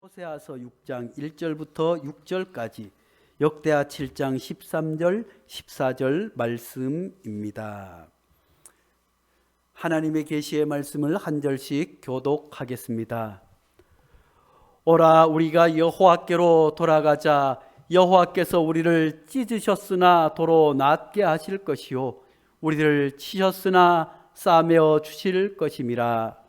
호세아서 6장 1절부터 6절까지, 역대하 7장 13절 14절 말씀입니다. 하나님의 계시의 말씀을 한 절씩 교독하겠습니다. 오라, 우리가 여호와께로 돌아가자. 여호와께서 우리를 찢으셨으나 도로 낫게 하실 것이요, 우리를 치셨으나 싸매어 주실 것임이라.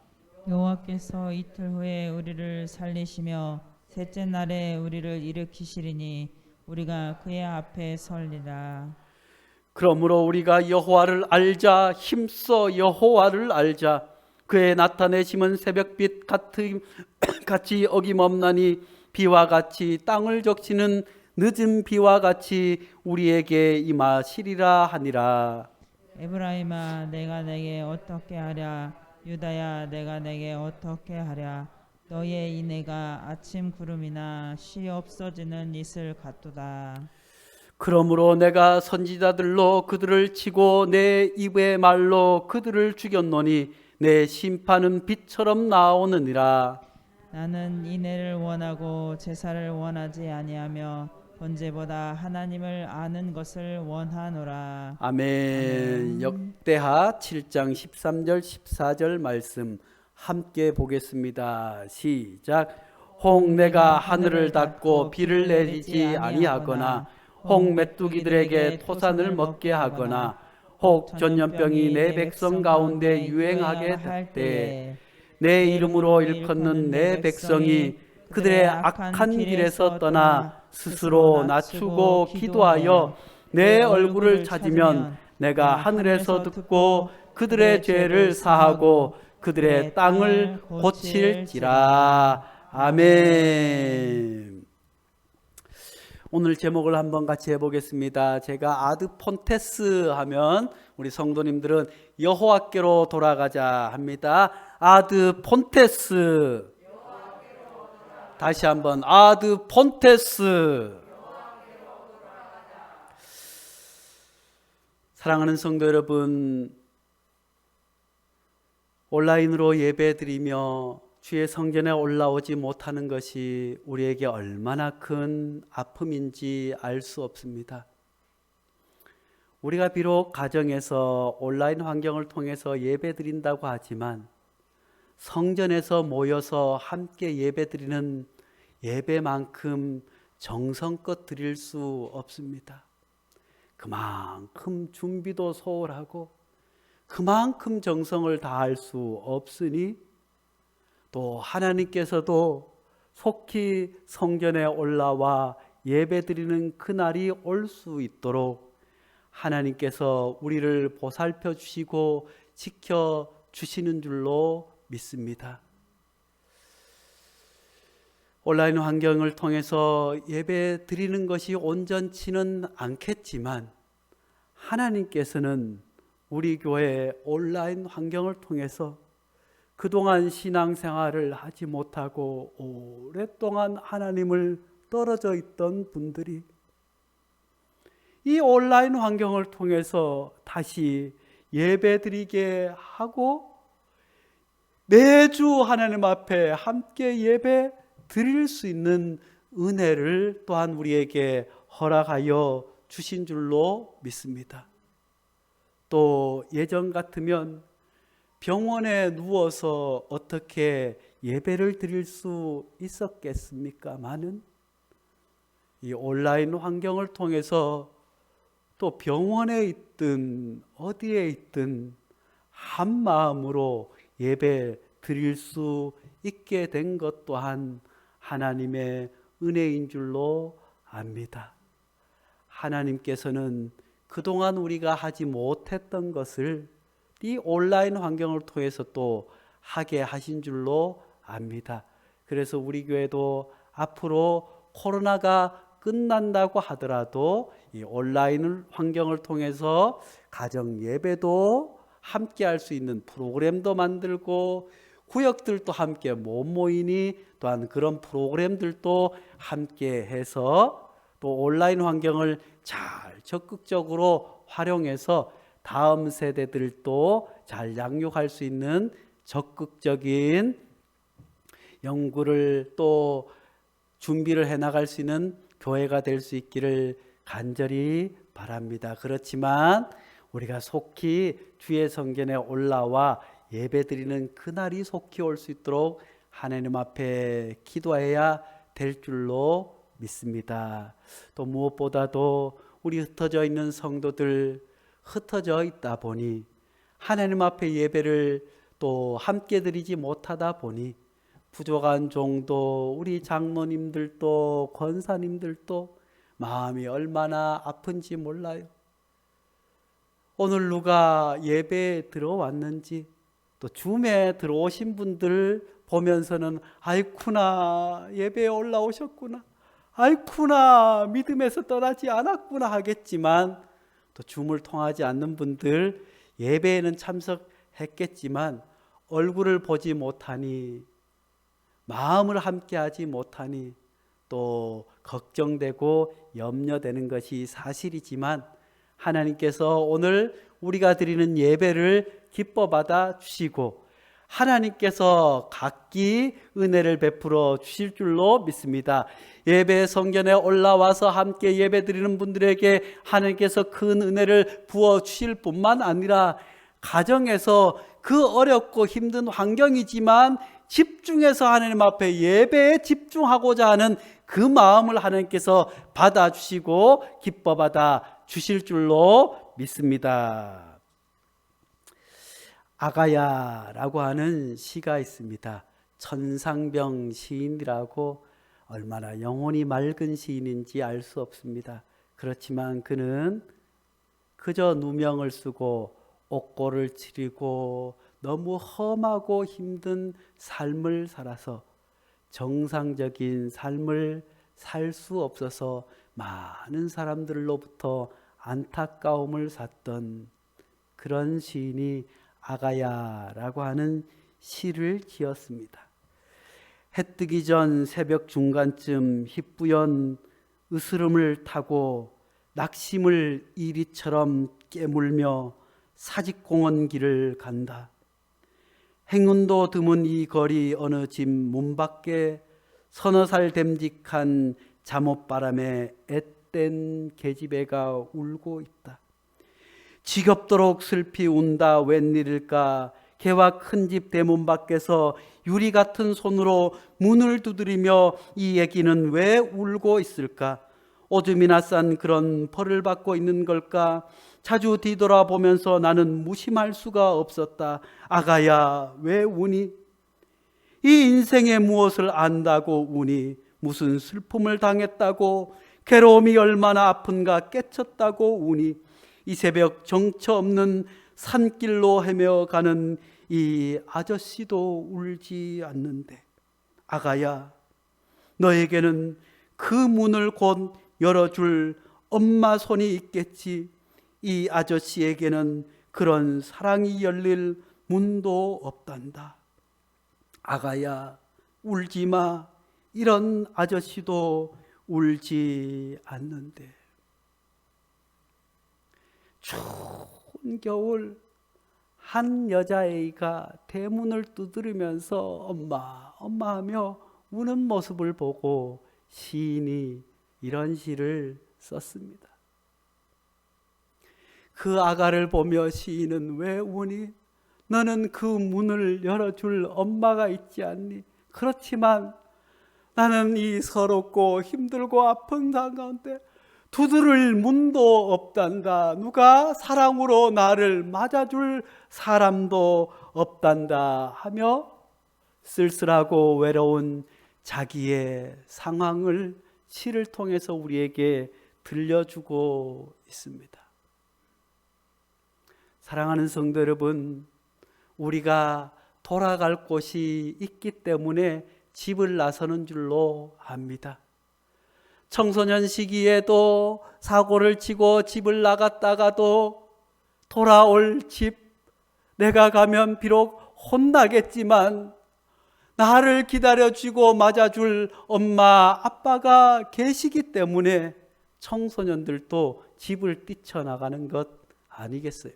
여호와께서 이틀 후에 우리를 살리시며 셋째 날에 우리를 일으키시리니 우리가 그의 앞에 설리라. 그러므로 우리가 여호와를 알자. 힘써 여호와를 알자. 그의 나타내심은 새벽빛 같이 어김없나니 비와 같이 땅을 적시는 늦은 비와 같이 우리에게 임하시리라 하니라. 에브라임아, 내가 내게 어떻게 하랴? 유다야, 내가 내게 어떻게 하랴? 너의 인애가 아침 구름이나 시 없어지는 이슬 같도다. 그러므로 내가 선지자들로 그들을 치고 내 입의 말로 그들을 죽였노니 내 심판은 빛처럼 나오느니라. 나는 인애를 원하고 제사를 원하지 아니하며 번제보다 하나님을 아는 것을 원하노라. 아멘. 역대하 7장 13절 14절 말씀 함께 보겠습니다. 시작. 혹 내가 하늘을 닫고 비를 내리지 아니하거나 혹 메뚜기들에게 토산을 먹게 하거나 혹 전염병이 내 백성 가운데 유행하게 할 때에 내 이름으로 일컫는 내 백성이 그들의 악한 길에서 떠나 스스로 낮추고 기도하여 내 얼굴을 찾으면 내가 하늘에서 듣고 그들의 죄를 사하고 그들의 땅을 고칠지라. 아멘. 오늘 제목을 한번 같이 해보겠습니다. 제가 아드 폰테스 하면 우리 성도님들은 여호와께로 돌아가자 합니다. 아드 폰테스. 다시 한번 아드 폰테스. 사랑하는 성도 여러분, 온라인으로 예배드리며 주의 성전에 올라오지 못하는 것이 우리에게 얼마나 큰 아픔인지 알 수 없습니다. 우리가 비록 가정에서 온라인 환경을 통해서 예배드린다고 하지만 성전에서 모여서 함께 예배드리는 예배만큼 정성껏 드릴 수 없습니다. 그만큼 준비도 소홀하고 그만큼 정성을 다할 수 없으니 또 하나님께서도 속히 성전에 올라와 예배드리는 그날이 올 수 있도록 하나님께서 우리를 보살펴 주시고 지켜 주시는 줄로 믿습니다. 온라인 환경을 통해서 예배 드리는 것이 온전치는 않겠지만 하나님께서는 우리 교회 온라인 환경을 통해서 그동안 신앙생활을 하지 못하고 오랫동안 하나님을 떨어져 있던 분들이 이 온라인 환경을 통해서 다시 예배 드리게 하고 매주 하나님 앞에 함께 예배 드릴 수 있는 은혜를 또한 우리에게 허락하여 주신 줄로 믿습니다. 또 예전 같으면 병원에 누워서 어떻게 예배를 드릴 수 있었겠습니까마는 이 온라인 환경을 통해서 또 병원에 있든 어디에 있든 한 마음으로 예배 드릴 수 있게 된 것 또한 하나님의 은혜인 줄로 압니다. 하나님께서는 그동안 우리가 하지 못했던 것을 이 온라인 환경을 통해서 또 하게 하신 줄로 압니다. 그래서 우리 교회도 앞으로 코로나가 끝난다고 하더라도 이 온라인 환경을 통해서 가정 예배도 함께 할 수 있는 프로그램도 만들고 구역들도 함께 못 모이니 또한 그런 프로그램들도 함께 해서 또 온라인 환경을 잘 적극적으로 활용해서 다음 세대들도 잘 양육할 수 있는 적극적인 연구를 또 준비를 해나갈 수 있는 교회가 될 수 있기를 간절히 바랍니다. 그렇지만 우리가 속히 주의 성전에 올라와 예배드리는 그날이 속히 올 수 있도록 하나님 앞에 기도해야 될 줄로 믿습니다. 또 무엇보다도 우리 흩어져 있는 성도들 흩어져 있다 보니 하나님 앞에 예배를 또 함께 드리지 못하다 보니 부족한 종도 우리 장로님들도 권사님들도 마음이 얼마나 아픈지 몰라요. 오늘 누가 예배에 들어왔는지 또 줌에 들어오신 분들 보면서는 아이쿠나 예배에 올라오셨구나, 아이쿠나 믿음에서 떠나지 않았구나 하겠지만, 또 줌을 통하지 않는 분들 예배에는 참석했겠지만 얼굴을 보지 못하니, 마음을 함께하지 못하니 또 걱정되고 염려되는 것이 사실이지만, 하나님께서 오늘 우리가 드리는 예배를 기뻐 받아 주시고 하나님께서 각기 은혜를 베풀어 주실 줄로 믿습니다. 예배 성전에 올라와서 함께 예배 드리는 분들에게 하나님께서 큰 은혜를 부어 주실 뿐만 아니라 가정에서 그 어렵고 힘든 환경이지만 집중해서 하나님 앞에 예배에 집중하고자 하는 그 마음을 하나님께서 받아주시고 기뻐 받아 주실 줄로 믿습니다. 아가야라고 하는 시가 있습니다. 천상병 시인이라고, 얼마나 영혼이 맑은 시인인지 알 수 없습니다. 그렇지만 그는 그저 누명을 쓰고 옥고를 치르고 너무 험하고 힘든 삶을 살아서 정상적인 삶을 살 수 없어서 많은 사람들로부터 안타까움을 샀던 그런 시인이 아가야라고 하는 시를 지었습니다. 해 뜨기 전 새벽 중간쯤 희뿌연 으스름을 타고 낙심을 이리처럼 깨물며 사직공원 길을 간다. 행운도 드문 이 거리 어느 집 문 밖에 서너 살 됨직한 잠옷바람에 앳된 계집애가 울고 있다. 지겹도록 슬피 운다 웬일일까. 개와 큰 집 대문 밖에서 유리 같은 손으로 문을 두드리며 이 애기는 왜 울고 있을까? 오줌이나 싼 그런 벌을 받고 있는 걸까? 자주 뒤돌아보면서 나는 무심할 수가 없었다. 아가야, 왜 우니? 이 인생에 무엇을 안다고 우니? 무슨 슬픔을 당했다고, 괴로움이 얼마나 아픈가 깨쳤다고 우니? 이 새벽 정처 없는 산길로 헤매어가는 이 아저씨도 울지 않는데, 아가야, 너에게는 그 문을 곧 열어줄 엄마 손이 있겠지. 이 아저씨에게는 그런 사랑이 열릴 문도 없단다. 아가야, 울지 마. 이런 아저씨도 울지 않는데. 추운 겨울 한 여자아이가 대문을 두드리면서 엄마, 엄마 하며 우는 모습을 보고 시인이 이런 시를 썼습니다. 그 아가를 보며 시인은 왜 우니? 너는 그 문을 열어줄 엄마가 있지 않니? 그렇지만 나는 이 서럽고 힘들고 아픈 삶 가운데 두드릴 문도 없단다. 누가 사랑으로 나를 맞아줄 사람도 없단다 하며 쓸쓸하고 외로운 자기의 상황을 시를 통해서 우리에게 들려주고 있습니다. 사랑하는 성도 여러분, 우리가 돌아갈 곳이 있기 때문에 집을 나서는 줄로 압니다. 청소년 시기에도 사고를 치고 집을 나갔다가도 돌아올 집, 내가 가면 비록 혼나겠지만 나를 기다려주고 맞아줄 엄마, 아빠가 계시기 때문에 청소년들도 집을 뛰쳐나가는 것 아니겠어요?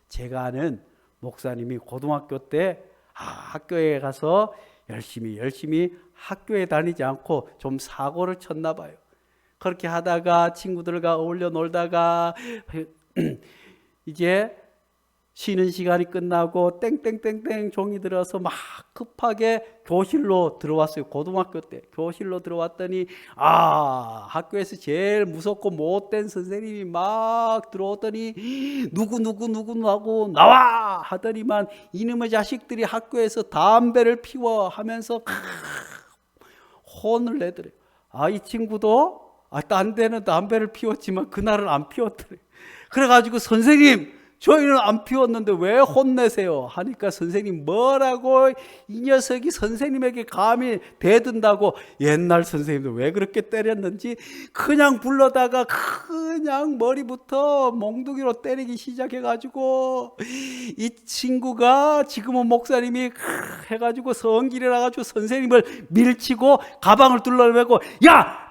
제가 아는 목사님이 고등학교 때 학교에 가서 열심히 학교에 다니지 않고 좀 사고를 쳤나 봐요. 그렇게 하다가 친구들과 어울려 놀다가 이제 쉬는 시간이 끝나고 땡땡땡땡 종이 들어서 막 급하게 교실로 들어왔어요. 고등학교 때 교실로 들어왔더니 학교에서 제일 무섭고 못된 선생님이 막 들어오더니 누구 하고 나와 하더니만 이놈의 자식들이 학교에서 담배를 피워 하면서 혼을 내더래요. 이 친구도 딴 데는 담배를 피웠지만 그날은 안 피웠더래요. 그래가지고 선생님, 저희는 안 피웠는데 왜 혼내세요? 하니까 선생님 뭐라고 이 녀석이 선생님에게 감히 대든다고. 옛날 선생님도 왜 그렇게 때렸는지 그냥 불러다가 그냥 머리부터 몽둥이로 때리기 시작해가지고 이 친구가 지금은 목사님이 해가지고 성질이 나가지고 선생님을 밀치고 가방을 둘러매고 야!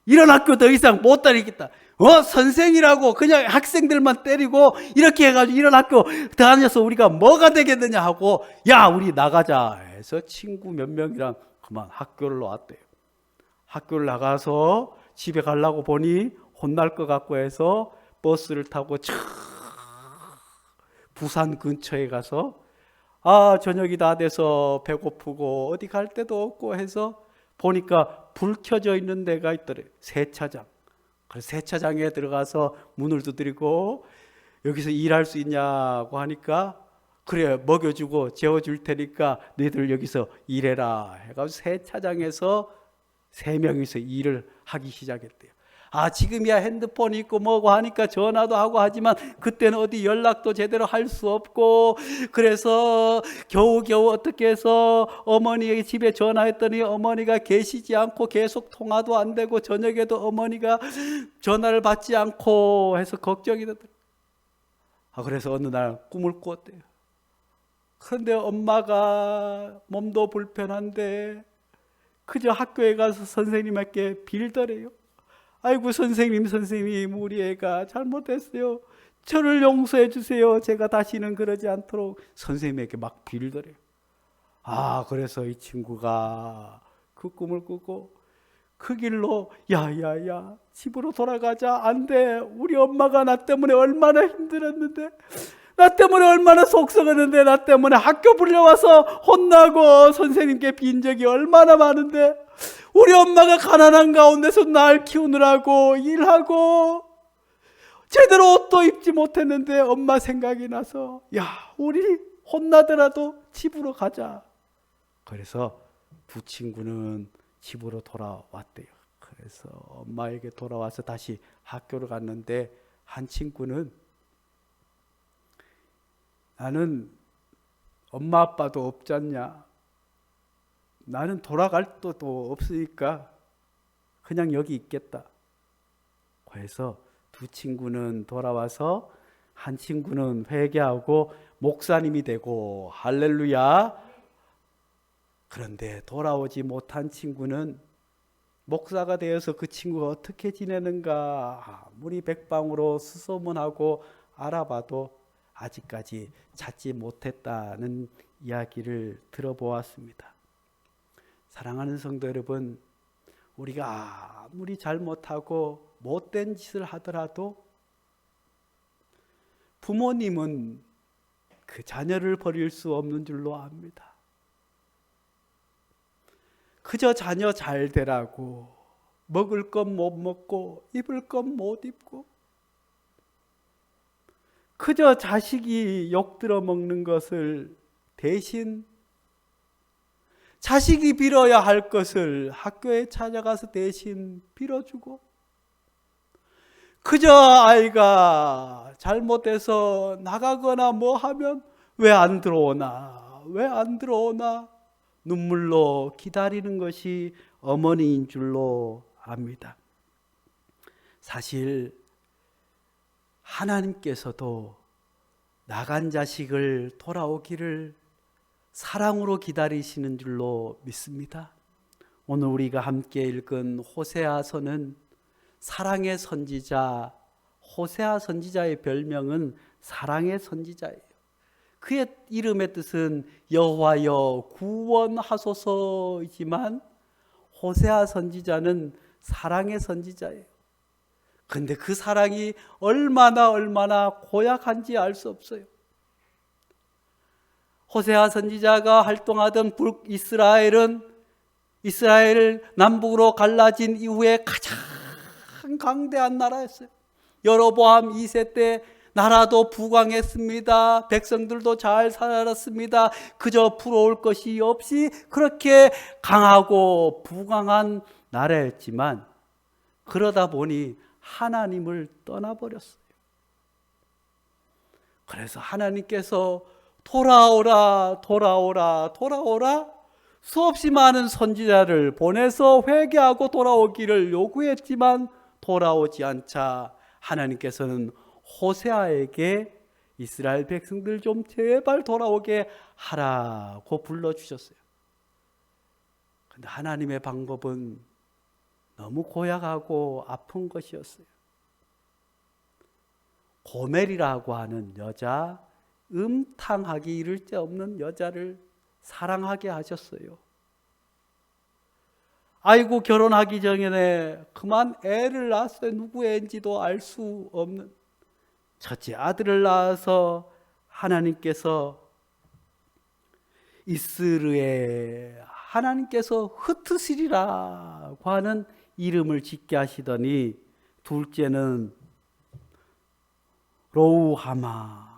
이런 학교 더 이상 못 다니겠다. 선생이라고 그냥 학생들만 때리고 이렇게 해가지고 이런 학교 다녀서 우리가 뭐가 되겠느냐 하고 야 우리 나가자 해서 친구 몇 명이랑 그만 학교를 나왔대요. 학교를 나가서 집에 가려고 보니 혼날 것 같고 해서 버스를 타고 부산 근처에 가서 저녁이 다 돼서 배고프고 어디 갈 데도 없고 해서 보니까 불 켜져 있는 데가 있더래요. 세차장. 그래서 세차장에 들어가서 문을 두드리고 여기서 일할 수 있냐고 하니까 그래 먹여주고 재워줄 테니까 너희들 여기서 일해라 해가지고 세차장에서 3명이서 일을 하기 시작했대요. 지금이야 핸드폰이 있고 뭐고 하니까 전화도 하고 하지만 그때는 어디 연락도 제대로 할 수 없고 그래서 겨우겨우 어떻게 해서 어머니에게 집에 전화했더니 어머니가 계시지 않고 계속 통화도 안 되고 저녁에도 어머니가 전화를 받지 않고 해서 걱정이 되더라고요. 그래서 어느 날 꿈을 꾸었대요. 그런데 엄마가 몸도 불편한데 그저 학교에 가서 선생님께 빌더래요. 아이고 선생님 우리 애가 잘못했어요. 저를 용서해 주세요. 제가 다시는 그러지 않도록 선생님에게 막 빌더래요. 그래서 이 친구가 그 꿈을 꾸고 그 길로 야야야 집으로 돌아가자. 안 돼. 우리 엄마가 나 때문에 얼마나 힘들었는데 나 때문에 얼마나 속썩었는데 나 때문에 학교 불려와서 혼나고 선생님께 빈 적이 얼마나 많은데 우리 엄마가 가난한 가운데서 날 키우느라고 일하고 제대로 옷도 입지 못했는데 엄마 생각이 나서 우리 혼나더라도 집으로 가자. 그래서 두 친구는 집으로 돌아왔대요. 그래서 엄마에게 돌아와서 다시 학교를 갔는데 한 친구는 나는 엄마 아빠도 없잖냐. 나는 돌아갈 것도 없으니까 그냥 여기 있겠다. 그래서 두 친구는 돌아와서 한 친구는 회개하고 목사님이 되고 할렐루야. 그런데 돌아오지 못한 친구는 목사가 되어서 그 친구가 어떻게 지내는가 아무리 백방으로 수소문하고 알아봐도 아직까지 찾지 못했다는 이야기를 들어보았습니다. 사랑하는 성도 여러분, 우리가 아무리 잘못하고 못된 짓을 하더라도 부모님은 그 자녀를 버릴 수 없는 줄로 압니다. 그저 자녀 잘 되라고 먹을 건 못 먹고 입을 건 못 입고 그저 자식이 욕 들어 먹는 것을 대신 자식이 빌어야 할 것을 학교에 찾아가서 대신 빌어주고 그저 아이가 잘못해서 나가거나 뭐 하면 왜 안 들어오나 눈물로 기다리는 것이 어머니인 줄로 압니다. 사실 하나님께서도 나간 자식을 돌아오기를 사랑으로 기다리시는 줄로 믿습니다. 오늘 우리가 함께 읽은 호세아서는 사랑의 선지자, 호세아 선지자의 별명은 사랑의 선지자예요. 그의 이름의 뜻은 여호와여 구원하소서이지만 호세아 선지자는 사랑의 선지자예요. 근데 그 사랑이 얼마나 고약한지 알 수 없어요. 호세아 선지자가 활동하던 이스라엘을 남북으로 갈라진 이후에 가장 강대한 나라였어요. 여로보암 2세 때 나라도 부강했습니다. 백성들도 잘 살았습니다. 그저 부러울 것이 없이 그렇게 강하고 부강한 나라였지만 그러다 보니 하나님을 떠나버렸어요. 그래서 하나님께서 돌아오라 수없이 많은 선지자를 보내서 회개하고 돌아오기를 요구했지만 돌아오지 않자 하나님께서는 호세아에게 이스라엘 백성들 좀 제발 돌아오게 하라고 불러주셨어요. 그런데 하나님의 방법은 너무 고약하고 아픈 것이었어요. 고멜이라고 하는 여자, 음탕하기 이를 데 없는 여자를 사랑하게 하셨어요. 아이고 결혼하기 전에 그만 애를 낳았어요. 누구 애인지도 알 수 없는 첫째 아들을 낳아서 하나님께서 이스르에 하나님께서 흩으시리라고 하는 이름을 짓게 하시더니 둘째는 로우하마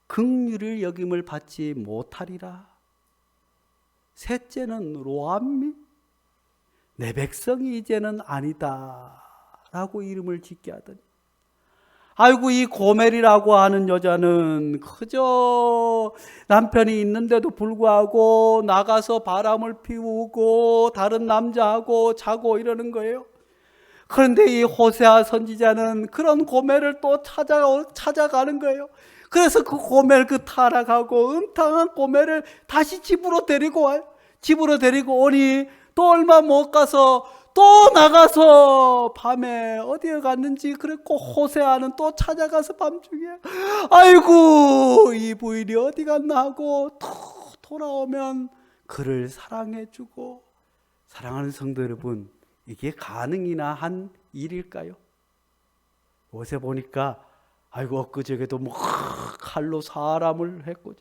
긍휼을 여김을 받지 못하리라. 셋째는 로암미 내 백성이 이제는 아니다 라고 이름을 짓게 하더니 아이고 이 고멜이라고 하는 여자는 그저 남편이 있는데도 불구하고 나가서 바람을 피우고 다른 남자하고 자고 이러는 거예요. 그런데 이 호세아 선지자는 그런 고멜을 또 찾아가는 거예요. 그래서 그 고멜, 그 타락하고 음탕한 고멜을 다시 집으로 데리고 와요. 집으로 데리고 오니 또 얼마 못 가서 또 나가서 밤에 어디에 갔는지 그랬고 호세아는 또 찾아가서 밤중에 아이고 이 부인이 어디 갔나 하고 또 돌아오면 그를 사랑해주고. 사랑하는 성도 여러분, 이게 가능이나 한 일일까요? 요새 보니까 아이고 엊그저께도 뭐 칼로 사람을 했고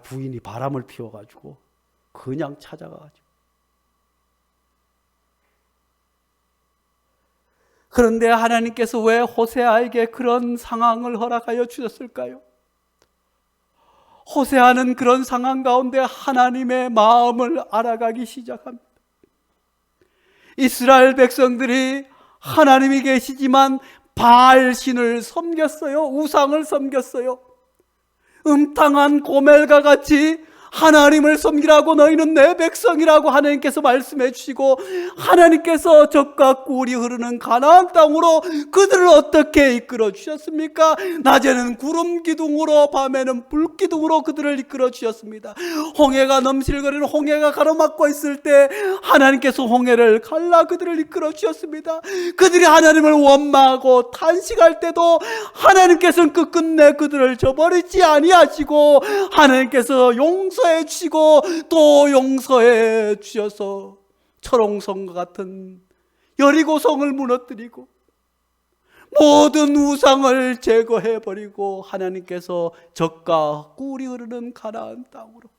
부인이 바람을 피워가지고 그냥 찾아가가지고. 그런데 하나님께서 왜 호세아에게 그런 상황을 허락하여 주셨을까요? 호세아는 그런 상황 가운데 하나님의 마음을 알아가기 시작합니다. 이스라엘 백성들이 하나님이 계시지만 바알 신을 섬겼어요. 우상을 섬겼어요. 음탕한 고멜과 같이 하나님을 섬기라고 너희는 내 백성이라고 하나님께서 말씀해 주시고 하나님께서 젖과 꿀이 흐르는 가나안 땅으로 그들을 어떻게 이끌어 주셨습니까? 낮에는 구름 기둥으로 밤에는 불 기둥으로 그들을 이끌어 주셨습니다. 홍해가 넘실거리는 홍해가 가로막고 있을 때 하나님께서 홍해를 갈라 그들을 이끌어 주셨습니다. 그들이 하나님을 원망하고 탄식할 때도 하나님께서는 끝끝내 그들을 저버리지 아니하시고 하나님께서 용서해 주시고 또 용서해 주셔서 철옹성과 같은 여리고성을 무너뜨리고 모든 우상을 제거해 버리고 하나님께서 젖과 꿀이 흐르는 가나안 땅으로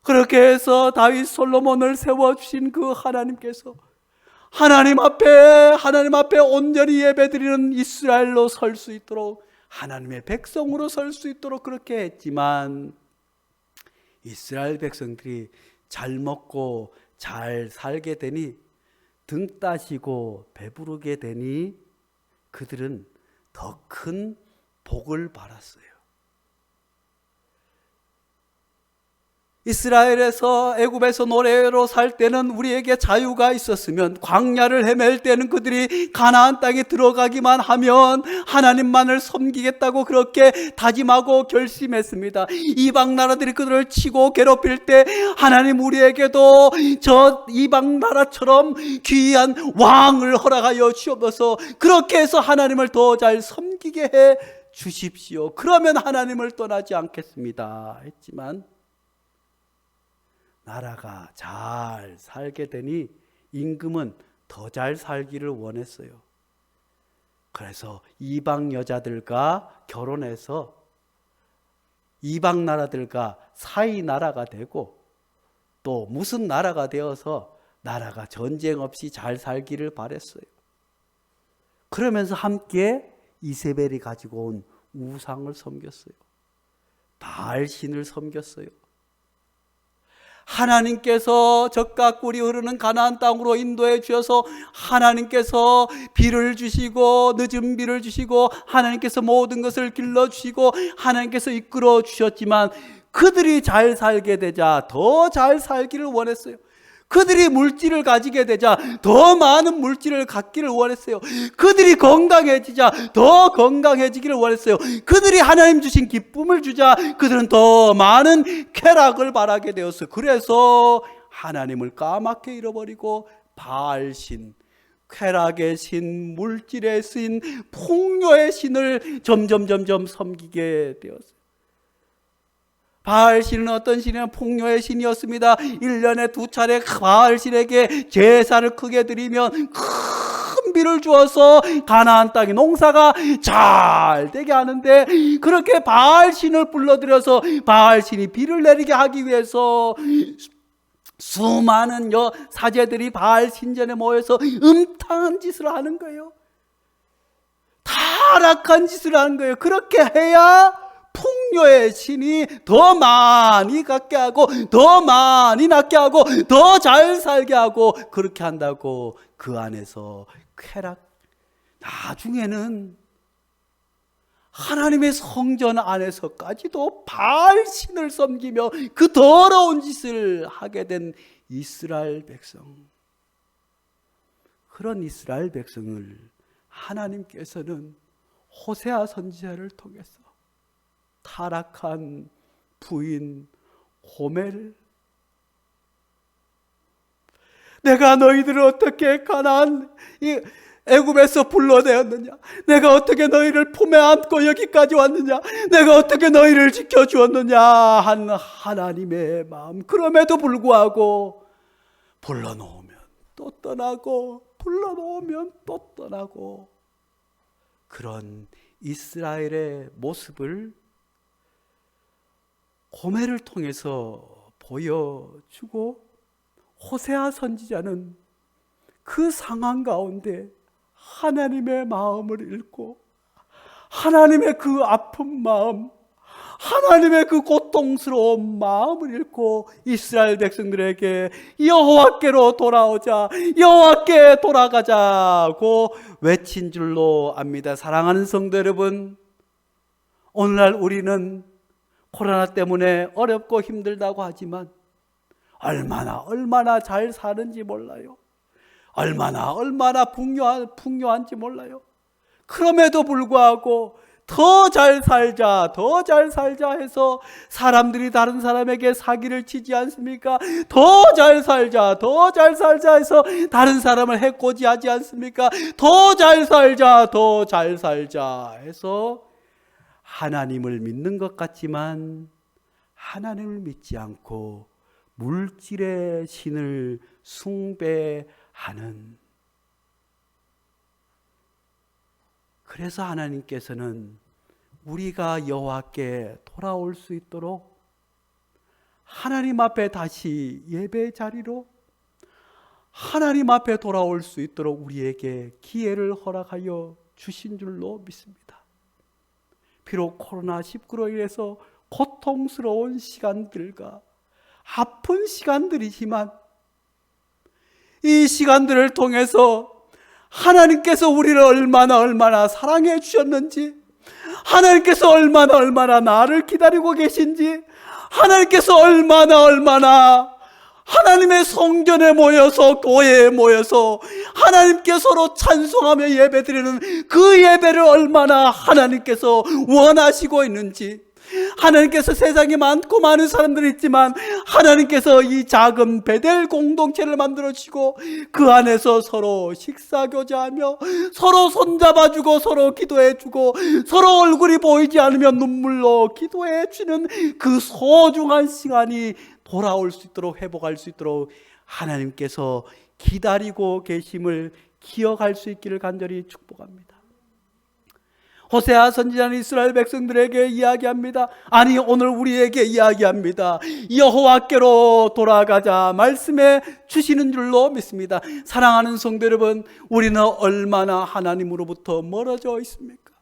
그렇게 해서 다윗 솔로몬을 세워주신 그 하나님께서 하나님 앞에 온전히 예배드리는 이스라엘로 설 수 있도록 하나님의 백성으로 설 수 있도록 그렇게 했지만 이스라엘 백성들이 잘 먹고 잘 살게 되니 등 따시고 배부르게 되니 그들은 더 큰 복을 받았어요. 이스라엘에서 애굽에서 노래로 살 때는 우리에게 자유가 있었으면, 광야를 헤맬 때는 그들이 가나안 땅에 들어가기만 하면 하나님만을 섬기겠다고 그렇게 다짐하고 결심했습니다. 이방 나라들이 그들을 치고 괴롭힐 때 하나님 우리에게도 저 이방 나라처럼 귀한 왕을 허락하여 주옵소서, 그렇게 해서 하나님을 더 잘 섬기게 해 주십시오. 그러면 하나님을 떠나지 않겠습니다 했지만, 나라가 잘 살게 되니 임금은 더 잘 살기를 원했어요. 그래서 이방 여자들과 결혼해서 이방 나라들과 사이 나라가 되고, 또 무슨 나라가 되어서 나라가 전쟁 없이 잘 살기를 바랬어요. 그러면서 함께 이세벨이 가지고 온 우상을 섬겼어요. 바알 신을 섬겼어요. 하나님께서 젖과 꿀이 흐르는 가나안 땅으로 인도해 주셔서 하나님께서 비를 주시고 늦은 비를 주시고 하나님께서 모든 것을 길러주시고 하나님께서 이끌어 주셨지만, 그들이 잘 살게 되자 더 잘 살기를 원했어요. 그들이 물질을 가지게 되자 더 많은 물질을 갖기를 원했어요. 그들이 건강해지자 더 건강해지기를 원했어요. 그들이 하나님 주신 기쁨을 주자 그들은 더 많은 쾌락을 바라게 되었어요. 그래서 하나님을 까맣게 잃어버리고 바알신, 쾌락의 신, 물질의 신, 풍요의 신을 점점 섬기게 되었어요. 바알신은 어떤 신이냐면 풍요의 신이었습니다. 1년에 2차례 바알신에게 제사를 크게 드리면 큰 비를 주어서 가나안 땅에 농사가 잘 되게 하는데, 그렇게 바알신을 불러들여서 바알신이 비를 내리게 하기 위해서 수많은 사제들이 바알 신전에 모여서 음탕한 짓을 하는 거예요. 타락한 짓을 하는 거예요. 그렇게 해야 풍요의 신이 더 많이 갖게 하고 더 많이 낳게 하고 더 잘 살게 하고, 그렇게 한다고 그 안에서 쾌락, 나중에는 하나님의 성전 안에서까지도 바알 신을 섬기며 그 더러운 짓을 하게 된 이스라엘 백성. 그런 이스라엘 백성을 하나님께서는 호세아 선지자를 통해서 타락한 부인 고멜, 내가 너희들을 어떻게 가나안 애굽에서 불러내었느냐, 내가 어떻게 너희를 품에 안고 여기까지 왔느냐, 내가 어떻게 너희를 지켜주었느냐 한 하나님의 마음. 그럼에도 불구하고 불러놓으면 또 떠나고 불러놓으면 또 떠나고, 그런 이스라엘의 모습을 고멜을 통해서 보여주고, 호세아 선지자는 그 상황 가운데 하나님의 마음을 읽고 하나님의 그 아픈 마음, 하나님의 그 고통스러운 마음을 읽고 이스라엘 백성들에게 여호와께로 돌아오자, 여호와께 돌아가자고 외친 줄로 압니다. 사랑하는 성도 여러분, 오늘날 우리는 코로나 때문에 어렵고 힘들다고 하지만 얼마나 잘 사는지 몰라요. 얼마나 풍요한지 몰라요. 그럼에도 불구하고 더 잘 살자 해서 사람들이 다른 사람에게 사기를 치지 않습니까? 더 잘 살자 해서 다른 사람을 해코지하지 않습니까? 더 잘 살자 해서 하나님을 믿는 것 같지만 하나님을 믿지 않고 물질의 신을 숭배하는, 그래서 하나님께서는 우리가 여호와께 돌아올 수 있도록 하나님 앞에 다시 예배 자리로 하나님 앞에 돌아올 수 있도록 우리에게 기회를 허락하여 주신 줄로 믿습니다. 비록 코로나19로 인해서 고통스러운 시간들과 아픈 시간들이지만 이 시간들을 통해서 하나님께서 우리를 얼마나 사랑해 주셨는지, 하나님께서 얼마나 나를 기다리고 계신지, 하나님께서 얼마나 하나님의 성전에 모여서, 교회에 모여서 하나님께 서로 찬송하며 예배드리는 그 예배를 얼마나 하나님께서 원하시고 있는지, 하나님께서 세상에 많고 많은 사람들이 있지만 하나님께서 이 작은 베델 공동체를 만들어주시고 그 안에서 서로 식사교제하며 서로 손잡아주고 서로 기도해주고 서로 얼굴이 보이지 않으면 눈물로 기도해주는 그 소중한 시간이 돌아올 수 있도록, 회복할 수 있도록 하나님께서 기다리고 계심을 기억할 수 있기를 간절히 축복합니다. 호세아 선지자는 이스라엘 백성들에게 이야기합니다. 아니, 오늘 우리에게 이야기합니다. 여호와께로 돌아가자 말씀해 주시는 줄로 믿습니다. 사랑하는 성도 여러분, 우리는 얼마나 하나님으로부터 멀어져 있습니까?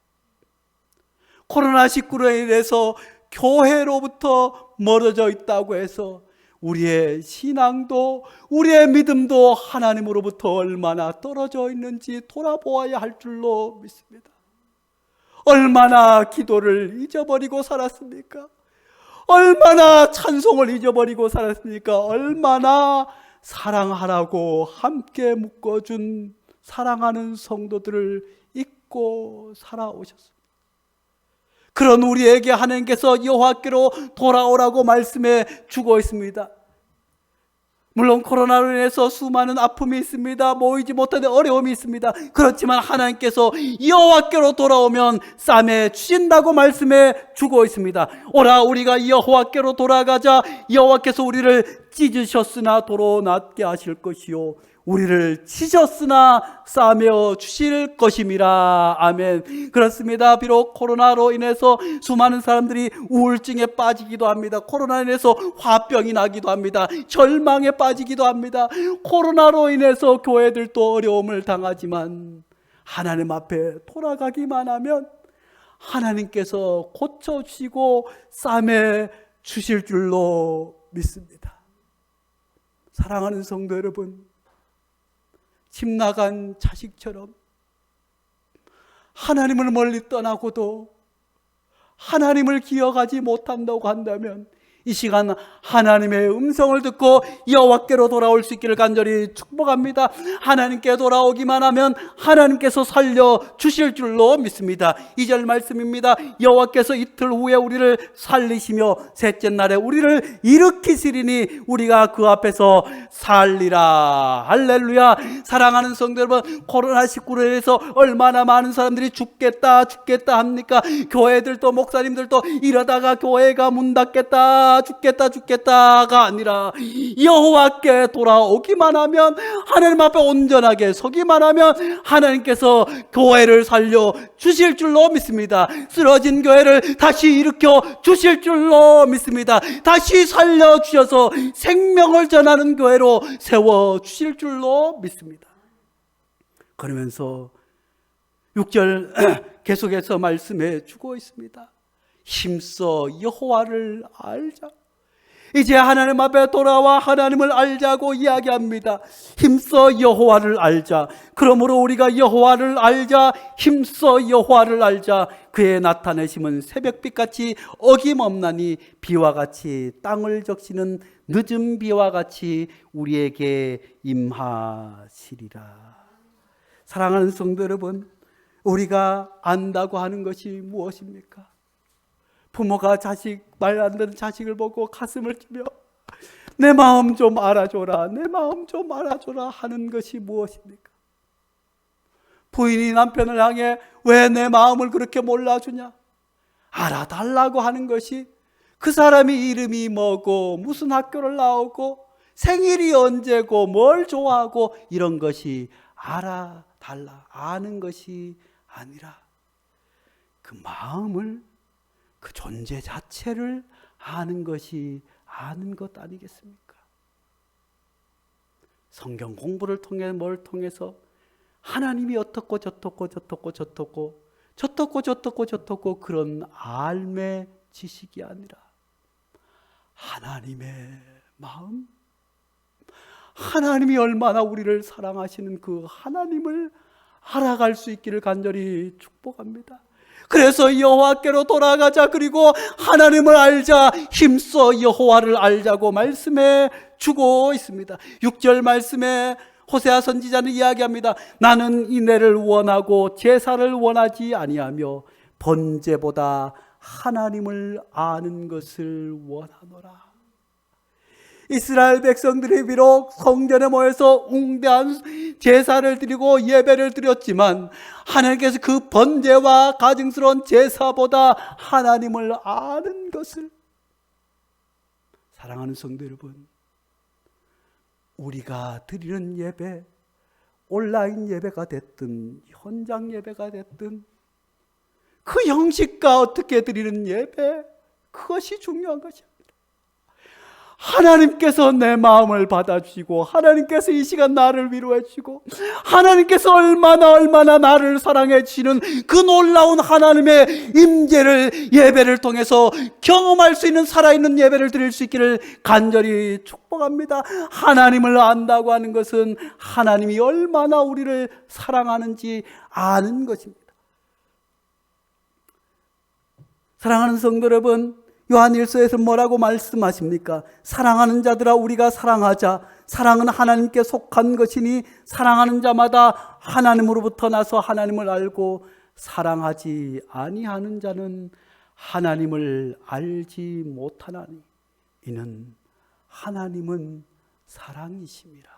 코로나19로 인해서 교회로부터 멀어져 있다고 해서 우리의 신앙도, 우리의 믿음도 하나님으로부터 얼마나 떨어져 있는지 돌아보아야 할 줄로 믿습니다. 얼마나 기도를 잊어버리고 살았습니까? 얼마나 찬송을 잊어버리고 살았습니까? 얼마나 사랑하라고 함께 묶어준 사랑하는 성도들을 잊고 살아오셨습니다. 그런 우리에게 하나님께서 여호와께로 돌아오라고 말씀해 주고 있습니다. 물론 코로나로 인해서 수많은 아픔이 있습니다. 모이지 못하는 어려움이 있습니다. 그렇지만 하나님께서 여호와께로 돌아오면 싸매 주신다고 말씀해 주고 있습니다. 오라, 우리가 여호와께로 돌아가자. 여호와께서 우리를 찢으셨으나 도로 낫게 하실 것이요 우리를 치셨으나 싸매어 주실 것임이라. 아멘. 그렇습니다. 비록 코로나로 인해서 수많은 사람들이 우울증에 빠지기도 합니다. 코로나로 인해서 화병이 나기도 합니다. 절망에 빠지기도 합니다. 코로나로 인해서 교회들도 어려움을 당하지만 하나님 앞에 돌아가기만 하면 하나님께서 고쳐주시고 싸매 주실 줄로 믿습니다. 사랑하는 성도 여러분, 집 나간 자식처럼 하나님을 멀리 떠나고도 하나님을 기억하지 못한다고 한다면 이 시간 하나님의 음성을 듣고 여호와께로 돌아올 수 있기를 간절히 축복합니다. 하나님께 돌아오기만 하면 하나님께서 살려주실 줄로 믿습니다. 2절 말씀입니다. 여호와께서 이틀 후에 우리를 살리시며 셋째 날에 우리를 일으키시리니 우리가 그 앞에서 살리라. 할렐루야. 사랑하는 성도 여러분, 코로나19로 인해서 얼마나 많은 사람들이 죽겠다 합니까? 교회들도 목사님들도 이러다가 교회가 문 닫겠다, 죽겠다가 아니라 여호와께 돌아오기만 하면, 하나님 앞에 온전하게 서기만 하면 하나님께서 교회를 살려 주실 줄로 믿습니다. 쓰러진 교회를 다시 일으켜 주실 줄로 믿습니다. 다시 살려 주셔서 생명을 전하는 교회로 세워 주실 줄로 믿습니다. 그러면서 6절 계속해서 말씀해 주고 있습니다. 힘써 여호와를 알자. 이제 하나님 앞에 돌아와 하나님을 알자고 이야기합니다. 힘써 여호와를 알자. 그러므로 우리가 여호와를 알자. 힘써 여호와를 알자. 그의 나타내심은 새벽빛같이 어김없나니 비와 같이 땅을 적시는 늦은 비와 같이 우리에게 임하시리라. 사랑하는 성도 여러분, 우리가 안다고 하는 것이 무엇입니까? 부모가 말 안 듣는 자식을 보고 가슴을 찌며 내 마음 좀 알아줘라, 내 마음 좀 알아줘라 하는 것이 무엇입니까? 부인이 남편을 향해 왜 내 마음을 그렇게 몰라주냐? 알아달라고 하는 것이 그 사람이 이름이 뭐고 무슨 학교를 나오고 생일이 언제고 뭘 좋아하고 이런 것이 알아달라, 아는 것이 아니라 그 마음을, 그 존재 자체를 아는 것이 아는 것 아니겠습니까? 성경 공부를 통해 뭘 통해서 하나님이 어떻고 저떻고 그런 알매 지식이 아니라 하나님의 마음, 하나님이 얼마나 우리를 사랑하시는 그 하나님을 알아갈 수 있기를 간절히 축복합니다. 그래서 여호와께로 돌아가자. 그리고 하나님을 알자. 힘써 여호와를 알자고 말씀해 주고 있습니다. 6절 말씀에 호세아 선지자는 이야기합니다. 나는 인애를 원하고 제사를 원하지 아니하며 번제보다 하나님을 아는 것을 원하노라. 이스라엘 백성들이 비록 성전에 모여서 웅대한 제사를 드리고 예배를 드렸지만 하나님께서 그 번제와 가증스러운 제사보다 하나님을 아는 것을, 사랑하는 성도 여러분, 우리가 드리는 예배, 온라인 예배가 됐든 현장 예배가 됐든 그 형식과 어떻게 드리는 예배, 그것이 중요한 것입니다. 하나님께서 내 마음을 받아주시고 하나님께서 이 시간 나를 위로해 주시고 하나님께서 얼마나 나를 사랑해 주시는 그 놀라운 하나님의 임재를 예배를 통해서 경험할 수 있는 살아있는 예배를 드릴 수 있기를 간절히 축복합니다. 하나님을 안다고 하는 것은 하나님이 얼마나 우리를 사랑하는지 아는 것입니다. 사랑하는 성도 여러분, 요한일서에서 뭐라고 말씀하십니까? 사랑하는 자들아 우리가 사랑하자. 사랑은 하나님께 속한 것이니 사랑하는 자마다 하나님으로부터 나서 하나님을 알고 사랑하지 아니하는 자는 하나님을 알지 못하나니 이는 하나님은 사랑이심이라.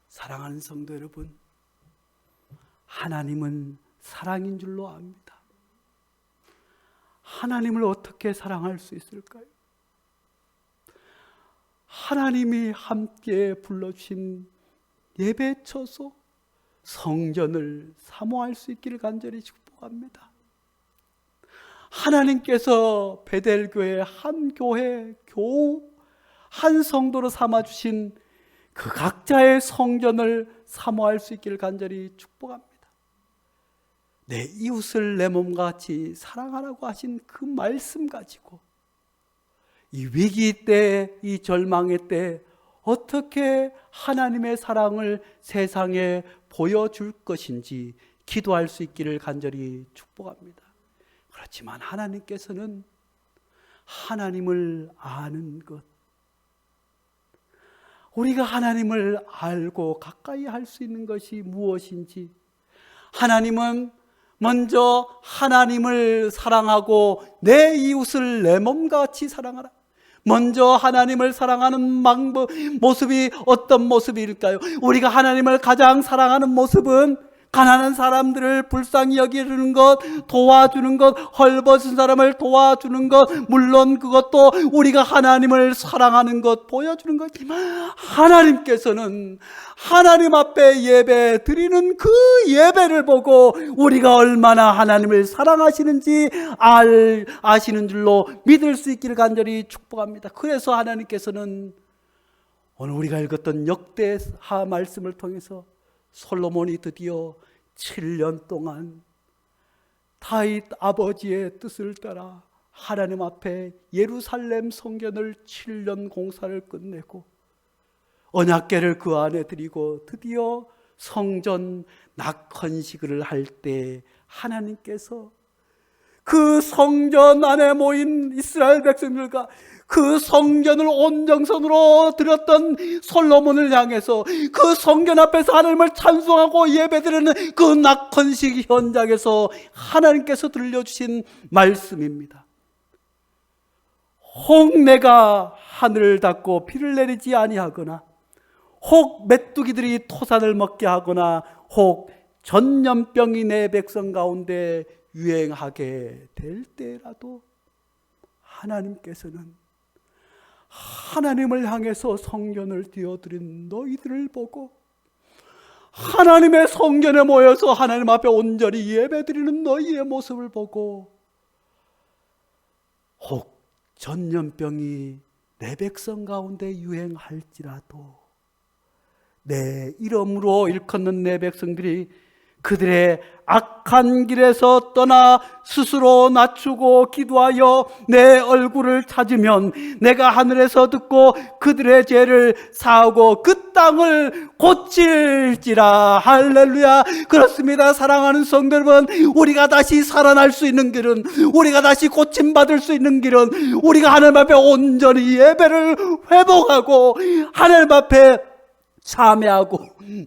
사랑하는 성도 여러분, 하나님은 사랑인 줄로 압니다. 하나님을 어떻게 사랑할 수 있을까요? 하나님이 함께 불러주신 예배처소 성전을 사모할 수 있기를 간절히 축복합니다. 하나님께서 베델교회 한 교회 교우 한 성도로 삼아주신 그 각자의 성전을 사모할 수 있기를 간절히 축복합니다. 내 이웃을 내 몸과 같이 사랑하라고 하신 그 말씀 가지고 이 위기 때, 이 절망의 때 어떻게 하나님의 사랑을 세상에 보여줄 것인지 기도할 수 있기를 간절히 축복합니다. 그렇지만 하나님께서는 하나님을 아는 것, 우리가 하나님을 알고 가까이 할 수 있는 것이 무엇인지, 하나님은 먼저 하나님을 사랑하고 내 이웃을 내 몸과 같이 사랑하라. 먼저 하나님을 사랑하는 모습이 어떤 모습일까요? 우리가 하나님을 가장 사랑하는 모습은 가난한 사람들을 불쌍히 여기는 것, 도와주는 것, 헐벗은 사람을 도와주는 것, 물론 그것도 우리가 하나님을 사랑하는 것, 보여주는 거지만 하나님께서는 하나님 앞에 예배 드리는 그 예배를 보고 우리가 얼마나 하나님을 사랑하시는지 아시는 줄로 믿을 수 있기를 간절히 축복합니다. 그래서 하나님께서는 오늘 우리가 읽었던 역대하 말씀을 통해서 솔로몬이 드디어 7년 동안 다윗 아버지의 뜻을 따라 하나님 앞에 예루살렘 성전을 7년 공사를 끝내고 언약궤를 그 안에 드리고 드디어 성전 낙헌식을 할 때 하나님께서 그 성전 안에 모인 이스라엘 백성들과 그 성전을 온정선으로 드렸던 솔로몬을 향해서 그 성전 앞에서 하나님을 찬송하고 예배드리는 그 낙헌식 현장에서 하나님께서 들려주신 말씀입니다. 혹 내가 하늘을 닫고 비를 내리지 아니하거나 혹 메뚜기들이 토산을 먹게 하거나 혹 전염병이 내 백성 가운데 유행하게 될 때라도 하나님께서는 하나님을 향해서 성전을 띄워드린 너희들을 보고 하나님의 성전에 모여서 하나님 앞에 온전히 예배드리는 너희의 모습을 보고 혹 전염병이 내 백성 가운데 유행할지라도 내 이름으로 일컫는 내 백성들이 그들의 악한 길에서 떠나 스스로 낮추고 기도하여 내 얼굴을 찾으면 내가 하늘에서 듣고 그들의 죄를 사하고 그 땅을 고칠지라. 할렐루야. 그렇습니다. 사랑하는 성도 여러분, 우리가 다시 살아날 수 있는 길은, 우리가 다시 고침받을 수 있는 길은, 우리가 하나님 앞에 온전히 예배를 회복하고 하나님 앞에 참회하고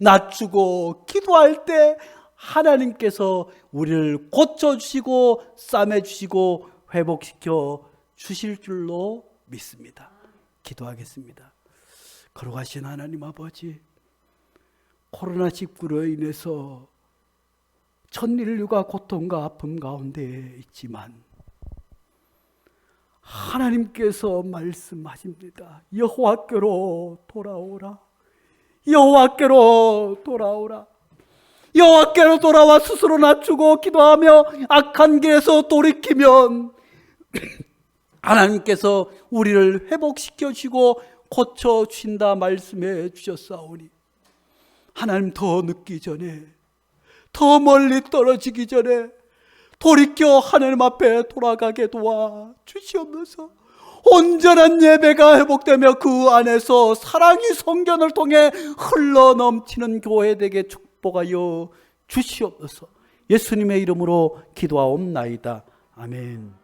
낮추고 기도할 때 하나님께서 우리를 고쳐주시고 싸매주시고 회복시켜 주실 줄로 믿습니다. 기도하겠습니다. 거룩하신 하나님 아버지, 코로나19로 인해서 전 인류가 고통과 아픔 가운데 있지만 하나님께서 말씀하십니다. 여호와께로 돌아오라. 여호와께로 돌아오라. 여호와께로 돌아와 스스로 낮추고 기도하며 악한 길에서 돌이키면 하나님께서 우리를 회복시켜 주시고 고쳐 주신다 말씀해 주셨사오니, 하나님 더 늦기 전에, 더 멀리 떨어지기 전에 돌이켜 하나님 앞에 돌아가게 도와 주시옵소서. 온전한 예배가 회복되며 그 안에서 사랑이 성전을 통해 흘러넘치는 교회 되게 축복하여 주시옵소서. 예수님의 이름으로 기도하옵나이다. 아멘.